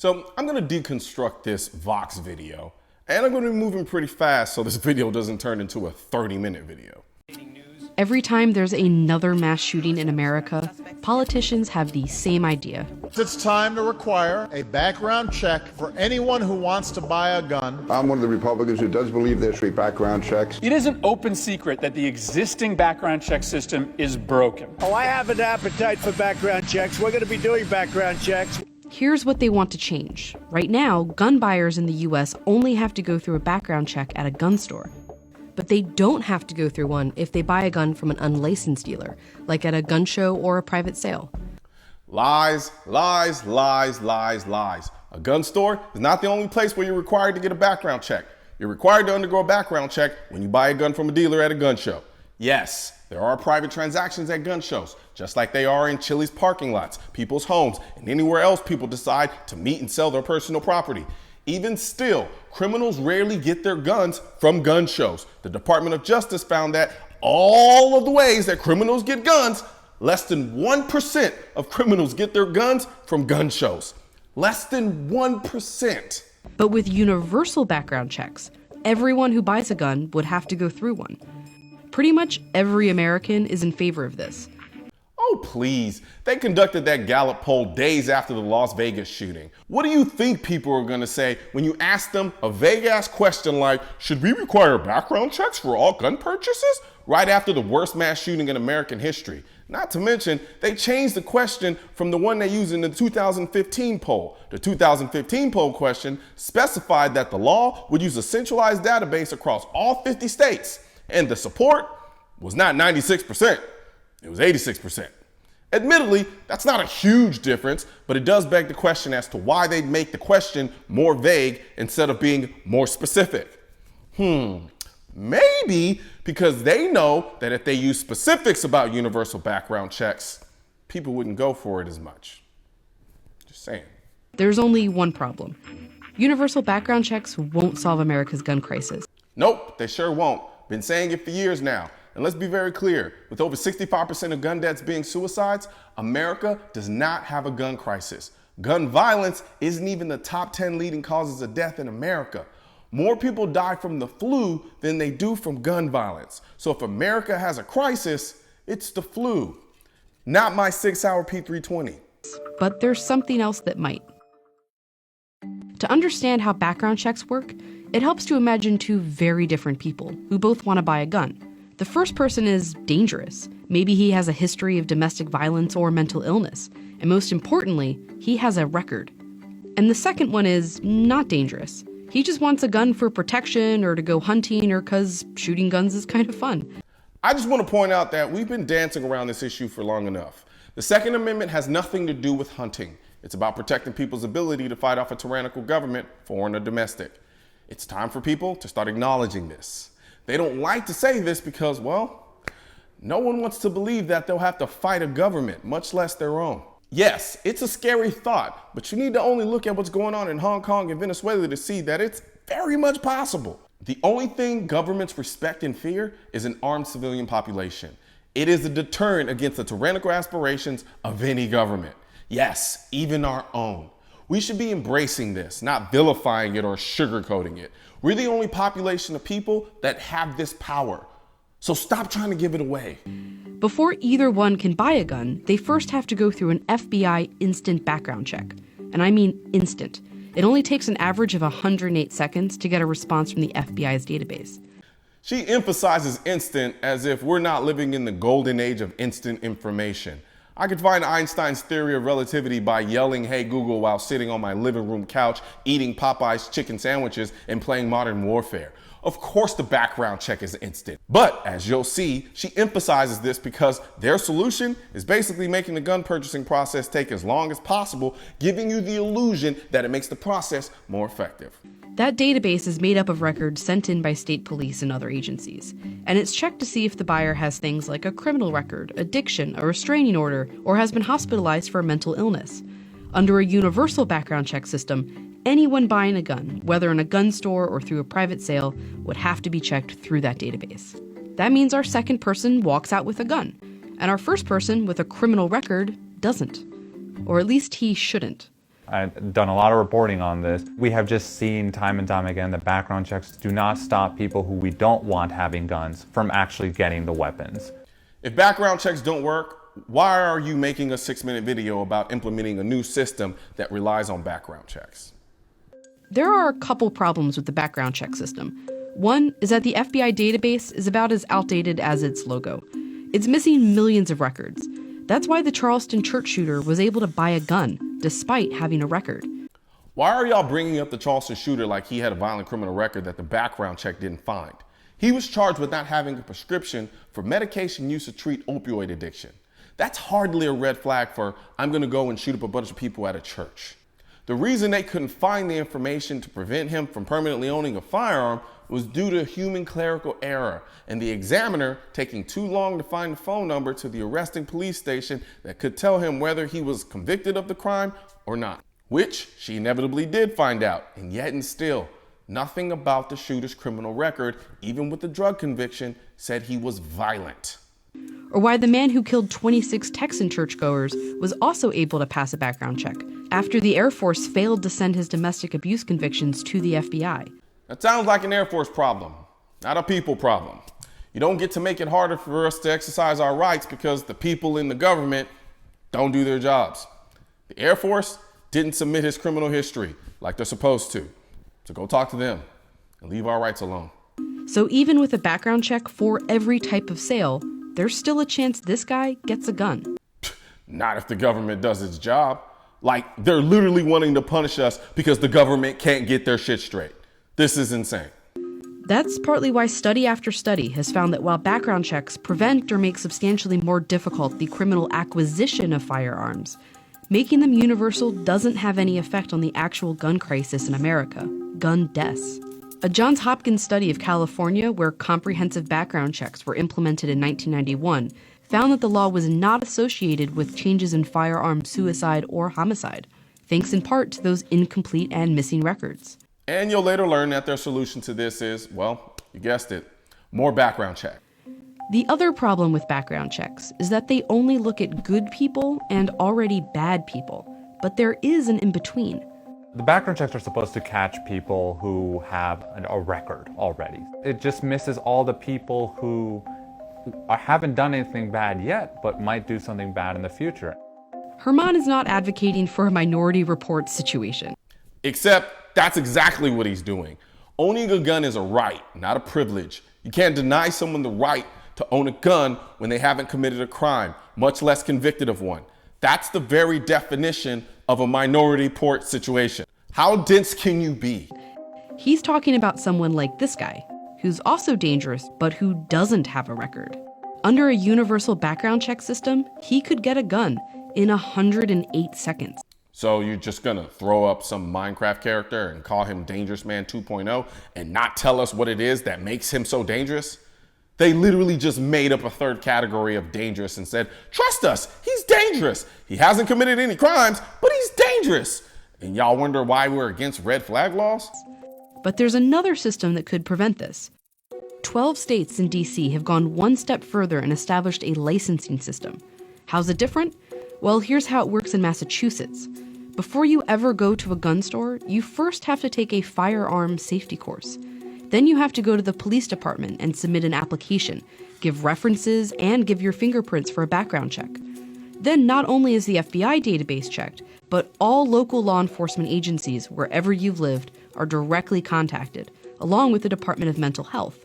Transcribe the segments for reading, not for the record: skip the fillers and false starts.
So I'm going to deconstruct this Vox video, and I'm going to be moving pretty fast so this video doesn't turn into a 30-minute video. Every time there's another mass shooting in America, politicians have the same idea. It's time to require a background check for anyone who wants to buy a gun. I'm one of the Republicans who does believe there should be background checks. It is an open secret that the existing background check system is broken. Oh, I have an appetite for background checks. We're going to be doing background checks. Here's what they want to change. Right now, gun buyers in the US only have to go through a background check at a gun store. But they don't have to go through one if they buy a gun from an unlicensed dealer, like at a gun show or a private sale. Lies, lies, lies, lies, lies. A gun store is not the only place where you're required to get a background check. You're required to undergo a background check when you buy a gun from a dealer at a gun show. Yes, there are private transactions at gun shows, just like they are in Chili's parking lots, people's homes, and anywhere else people decide to meet and sell their personal property. Even still, criminals rarely get their guns from gun shows. The Department of Justice found that all of the ways that criminals get guns, less than 1% of criminals get their guns from gun shows. Less than 1%. But with universal background checks, everyone who buys a gun would have to go through one. Pretty much every American is in favor of this. Oh, please. They conducted that Gallup poll days after the Las Vegas shooting. What do you think people are going to say when you ask them a vague-ass question like, should we require background checks for all gun purchases? Right after the worst mass shooting in American history. Not to mention, they changed the question from the one they used in the 2015 poll. The 2015 poll question specified that the law would use a centralized database across all 50 states. And the support was not 96%. It was 86%. Admittedly, that's not a huge difference, but it does beg the question as to why they'd make the question more vague instead of being more specific. Maybe because they know that if they use specifics about universal background checks, people wouldn't go for it as much. Just saying. There's only one problem. Universal background checks won't solve America's gun crisis. Nope, they sure won't. Been saying it for years now. And let's be very clear, with over 65% of gun deaths being suicides, America does not have a gun crisis. Gun violence isn't even the top 10 leading causes of death in America. More people die from the flu than they do from gun violence. So if America has a crisis, it's the flu, not my 6-hour P320. But there's something else that might. To understand how background checks work, it helps to imagine two very different people who both want to buy a gun. The first person is dangerous. Maybe he has a history of domestic violence or mental illness. And most importantly, he has a record. And the second one is not dangerous. He just wants a gun for protection or to go hunting or because shooting guns is kind of fun. I just want to point out that we've been dancing around this issue for long enough. The Second Amendment has nothing to do with hunting. It's about protecting people's ability to fight off a tyrannical government, foreign or domestic. It's time for people to start acknowledging this. They don't like to say this because, well, no one wants to believe that they'll have to fight a government, much less their own. Yes, it's a scary thought, but you need to only look at what's going on in Hong Kong and Venezuela to see that it's very much possible. The only thing governments respect and fear is an armed civilian population. It is a deterrent against the tyrannical aspirations of any government. Yes, even our own. We should be embracing this, not vilifying it or sugarcoating it. We're the only population of people that have this power. So stop trying to give it away. Before either one can buy a gun, they first have to go through an FBI instant background check. And I mean instant. It only takes an average of 108 seconds to get a response from the FBI's database. She emphasizes instant as if we're not living in the golden age of instant information. I could find Einstein's theory of relativity by yelling, "Hey Google," while sitting on my living room couch, eating Popeye's chicken sandwiches and playing Modern Warfare. Of course the background check is instant. But as you'll see, she emphasizes this because their solution is basically making the gun purchasing process take as long as possible, giving you the illusion that it makes the process more effective. That database is made up of records sent in by state police and other agencies, and it's checked to see if the buyer has things like a criminal record, addiction, a restraining order, or has been hospitalized for a mental illness. Under a universal background check system, anyone buying a gun, whether in a gun store or through a private sale, would have to be checked through that database. That means our second person walks out with a gun, and our first person with a criminal record doesn't. Or at least he shouldn't. I've done a lot of reporting on this. We have just seen time and time again that background checks do not stop people who we don't want having guns from actually getting the weapons. If background checks don't work, why are you making a 6-minute video about implementing a new system that relies on background checks? There are a couple problems with the background check system. One is that the FBI database is about as outdated as its logo. It's missing millions of records. That's why the Charleston church shooter was able to buy a gun, despite having a record. Why are y'all bringing up the Charleston shooter like he had a violent criminal record that the background check didn't find? He was charged with not having a prescription for medication used to treat opioid addiction. That's hardly a red flag for, I'm gonna go and shoot up a bunch of people at a church. The reason they couldn't find the information to prevent him from permanently owning a firearm was due to human clerical error and the examiner taking too long to find the phone number to the arresting police station that could tell him whether he was convicted of the crime or not, which she inevitably did find out, and yet and still, nothing about the shooter's criminal record, even with the drug conviction, said he was violent. Or why the man who killed 26 Texan churchgoers was also able to pass a background check after the Air Force failed to send his domestic abuse convictions to the FBI. That sounds like an Air Force problem, not a people problem. You don't get to make it harder for us to exercise our rights because the people in the government don't do their jobs. The Air Force didn't submit his criminal history like they're supposed to. So go talk to them and leave our rights alone. So even with a background check for every type of sale, there's still a chance this guy gets a gun. Not if the government does its job. Like, they're literally wanting to punish us because the government can't get their shit straight. This is insane. That's partly why study after study has found that while background checks prevent or make substantially more difficult the criminal acquisition of firearms, making them universal doesn't have any effect on the actual gun crisis in America, gun deaths. A Johns Hopkins study of California, where comprehensive background checks were implemented in 1991, found that the law was not associated with changes in firearm suicide or homicide, thanks in part to those incomplete and missing records. And you'll later learn that their solution to this is, well, you guessed it, more background check. The other problem with background checks is that they only look at good people and already bad people, but there is an in-between. The background checks are supposed to catch people who have a record already. It just misses all the people who haven't done anything bad yet, but might do something bad in the future. Herman is not advocating for a Minority Report situation. Except that's exactly what he's doing. Owning a gun is a right, not a privilege. You can't deny someone the right to own a gun when they haven't committed a crime, much less convicted of one. That's the very definition of a minority report situation. How dense can you be? He's talking about someone like this guy, who's also dangerous, but who doesn't have a record. Under a universal background check system, he could get a gun in 108 seconds. So you're just gonna throw up some Minecraft character and call him Dangerous Man 2.0 and not tell us what it is that makes him so dangerous? They literally just made up a third category of dangerous and said, trust us, he's dangerous. He hasn't committed any crimes, but he's dangerous. And y'all wonder why we're against red flag laws? But there's another system that could prevent this. 12 states in DC have gone one step further and established a licensing system. How's it different? Well, here's how it works in Massachusetts. Before you ever go to a gun store, you first have to take a firearm safety course. Then you have to go to the police department and submit an application, give references, and give your fingerprints for a background check. Then not only is the FBI database checked, but all local law enforcement agencies, wherever you've lived, are directly contacted, along with the Department of Mental Health.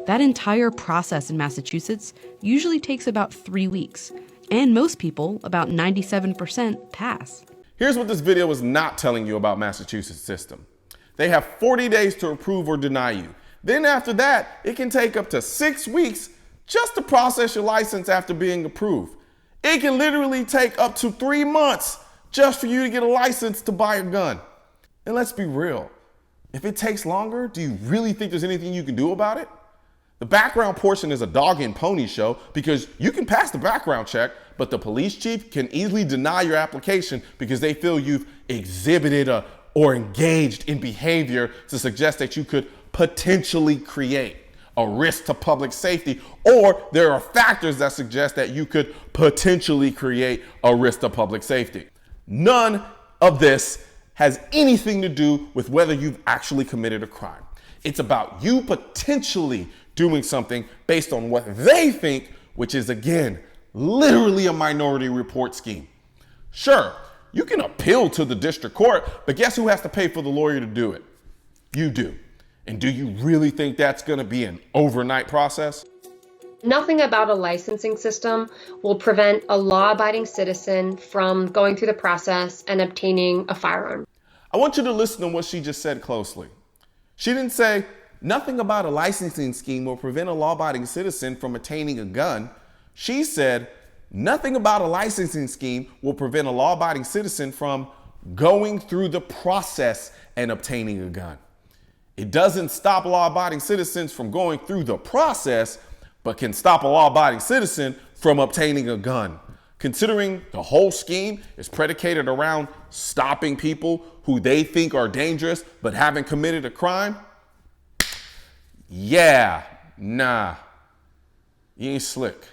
That entire process in Massachusetts usually takes about 3 weeks, and most people, about 97%, pass. Here's what this video is not telling you about Massachusetts' system. They have 40 days to approve or deny you. Then after that, it can take up to 6 weeks just to process your license after being approved. It can literally take up to 3 months just for you to get a license to buy a gun. And let's be real, if it takes longer, do you really think there's anything you can do about it? The background portion is a dog and pony show because you can pass the background check, but the police chief can easily deny your application because they feel you've exhibited or engaged in behavior to suggest that you could potentially create a risk to public safety, or there are factors that suggest that you could potentially create a risk to public safety. None of this has anything to do with whether you've actually committed a crime. It's about you potentially doing something based on what they think, which is, again, literally a Minority Report scheme. Sure, you can appeal to the district court, but guess who has to pay for the lawyer to do it? You do. And do you really think that's going to be an overnight process? Nothing about a licensing system will prevent a law-abiding citizen from going through the process and obtaining a firearm. I want you to listen to what she just said closely. She didn't say, nothing about a licensing scheme will prevent a law-abiding citizen from obtaining a gun. She said, nothing about a licensing scheme will prevent a law-abiding citizen from going through the process and obtaining a gun. It doesn't stop law-abiding citizens from going through the process, but can stop a law-abiding citizen from obtaining a gun. Considering the whole scheme is predicated around stopping people who they think are dangerous but haven't committed a crime, yeah, nah, you ain't slick.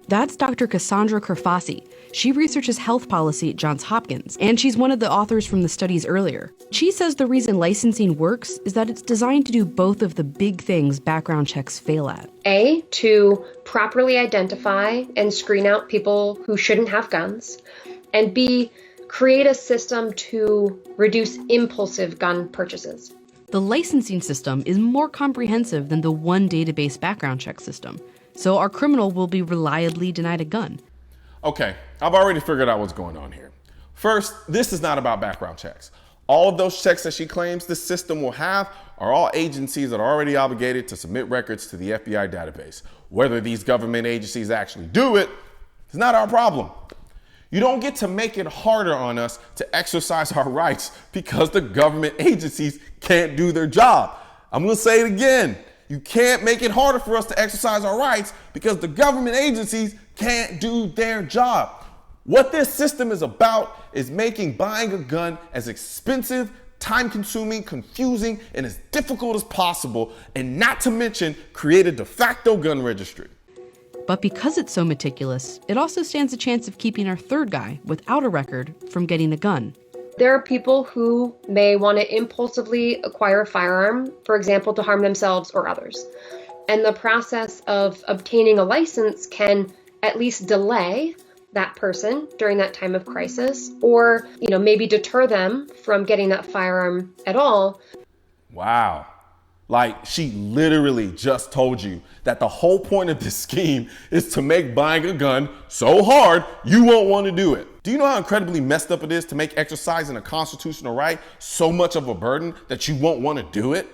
That's Dr. Cassandra Kerfasi. She researches health policy at Johns Hopkins, and she's one of the authors from the studies earlier. She says the reason licensing works is that it's designed to do both of the big things background checks fail at. A, to properly identify and screen out people who shouldn't have guns, and B, create a system to reduce impulsive gun purchases. The licensing system is more comprehensive than the one database background check system, so our criminal will be reliably denied a gun. Okay, I've already figured out what's going on here. First, this is not about background checks. All of those checks that she claims this system will have are all agencies that are already obligated to submit records to the FBI database. Whether these government agencies actually do it is not our problem. You don't get to make it harder on us to exercise our rights because the government agencies can't do their job. I'm gonna say it again. You can't make it harder for us to exercise our rights because the government agencies can't do their job. What this system is about is making buying a gun as expensive, time-consuming, confusing, and as difficult as possible, and not to mention create a de facto gun registry. But because it's so meticulous, it also stands a chance of keeping our third guy without a record from getting a gun. There are people who may want to impulsively acquire a firearm, for example, to harm themselves or others. And the process of obtaining a license can at least delay that person during that time of crisis, or, maybe deter them from getting that firearm at all. Wow. Like, she literally just told you that the whole point of this scheme is to make buying a gun so hard you won't want to do it. Do you know how incredibly messed up it is to make exercising a constitutional right so much of a burden that you won't want to do it?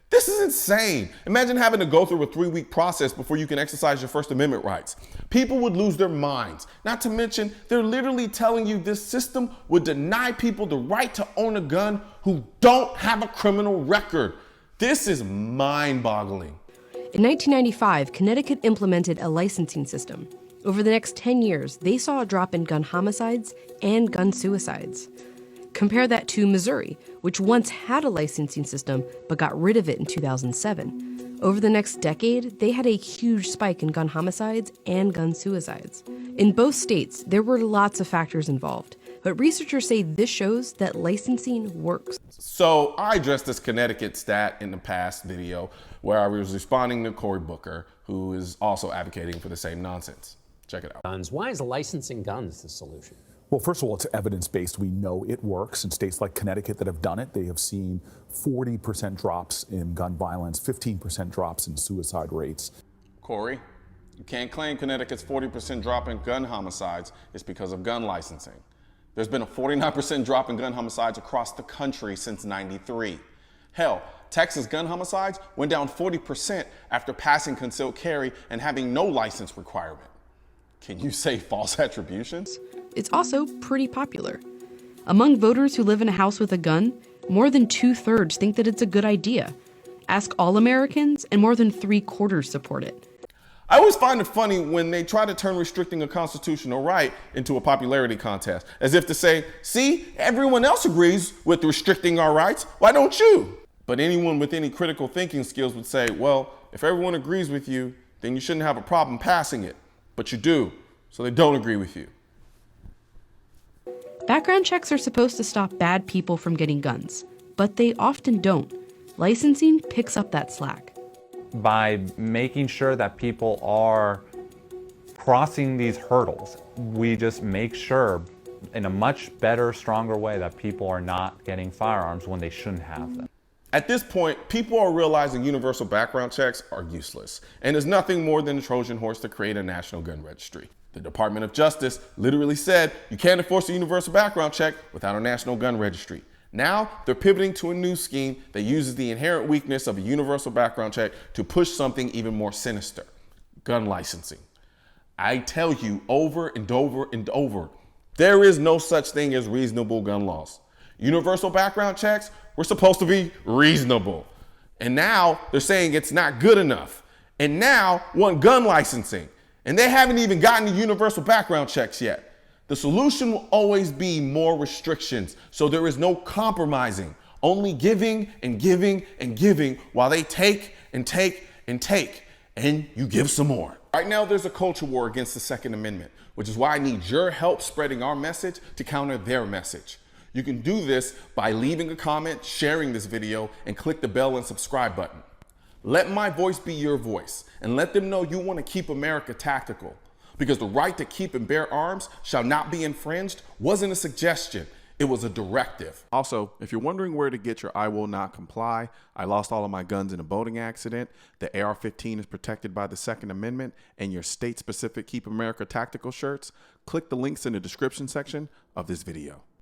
This is insane. Imagine having to go through a 3-week process before you can exercise your First Amendment rights. People would lose their minds. Not to mention, they're literally telling you this system would deny people the right to own a gun who don't have a criminal record. This is mind-boggling. In 1995, Connecticut implemented a licensing system. Over the next 10 years, they saw a drop in gun homicides and gun suicides. Compare that to Missouri, which once had a licensing system but got rid of it in 2007. Over the next decade, they had a huge spike in gun homicides and gun suicides. In both states, there were lots of factors involved, but researchers say this shows that licensing works. So I addressed this Connecticut stat in the past video where I was responding to Cory Booker, who is also advocating for the same nonsense. Check it out. Guns. Why is licensing guns the solution? Well, first of all, it's evidence-based. We know it works. In states like Connecticut that have done it, they have seen 40% drops in gun violence, 15% drops in suicide rates. Cory, you can't claim Connecticut's 40% drop in gun homicides is because of gun licensing. There's been a 49% drop in gun homicides across the country since '93. Hell, Texas gun homicides went down 40% after passing concealed carry and having no license requirement. Can you say false attributions? It's also pretty popular. Among voters who live in a house with a gun, more than 2/3 think that it's a good idea. Ask all Americans, and more than 3/4 support it. I always find it funny when they try to turn restricting a constitutional right into a popularity contest, as if to say, see, everyone else agrees with restricting our rights, why don't you? But anyone with any critical thinking skills would say, well, if everyone agrees with you, then you shouldn't have a problem passing it. But you do, so they don't agree with you. Background checks are supposed to stop bad people from getting guns, but they often don't. Licensing picks up that slack. By making sure that people are crossing these hurdles, we just make sure in a much better, stronger way that people are not getting firearms when they shouldn't have them. At this point, people are realizing universal background checks are useless, and is nothing more than a Trojan horse to create a national gun registry. The Department of Justice literally said you can't enforce a universal background check without a national gun registry. Now they're pivoting to a new scheme that uses the inherent weakness of a universal background check to push something even more sinister: gun licensing. I tell you over and over and over, there is no such thing as reasonable gun laws. Universal background checks were supposed to be reasonable. And now they're saying it's not good enough. And now want gun licensing. And they haven't even gotten to universal background checks yet. The solution will always be more restrictions, so there is no compromising, only giving and giving and giving while they take and take and take, and you give some more. Right now, there's a culture war against the Second Amendment, which is why I need your help spreading our message to counter their message. You can do this by leaving a comment, sharing this video, and click the bell and subscribe button. Let my voice be your voice, and let them know you want to keep America tactical. Because the right to keep and bear arms shall not be infringed wasn't a suggestion, it was a directive. Also, if you're wondering where to get your I will not comply, I lost all of my guns in a boating accident, the AR-15 is protected by the Second Amendment, and your state-specific Keep America Tactical shirts, click the links in the description section of this video.